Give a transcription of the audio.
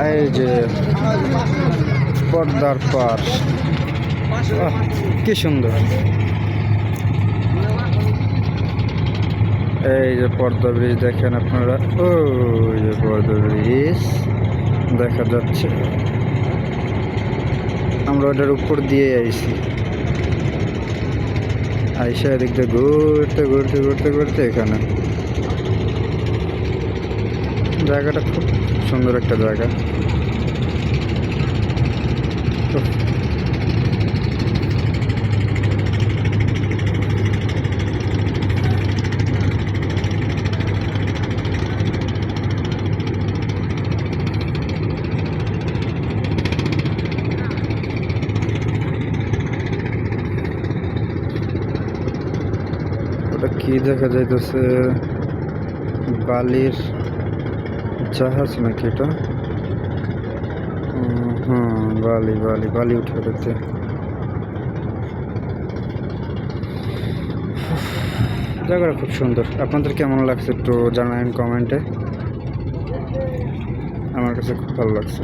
এই যে পদ্মার পার, কি সুন্দর। এই যে পদ্মা ব্রিজ দেখেন আপনারা, ওই যে পদ্মা ব্রিজ দেখা যাচ্ছে। আমরা ওটার উপর দিয়ে আইছি, আইসা এদিক দিয়ে ঘুরতে ঘুরতে ঘুরতে ঘুরতে এখানে জায়গাটা খুব সুন্দর একটা জায়গা। ওটা কি দেখা যাইতেছে, বালির জাহাজ নাকি এটা? হ্যাঁ, বালি বালি বালি উঠে দেখতে। জায়গাটা খুব সুন্দর। আপনাদের কেমন লাগছে একটু জানাবেন কমেন্টে। আমার কাছে খুব ভালো লাগছে।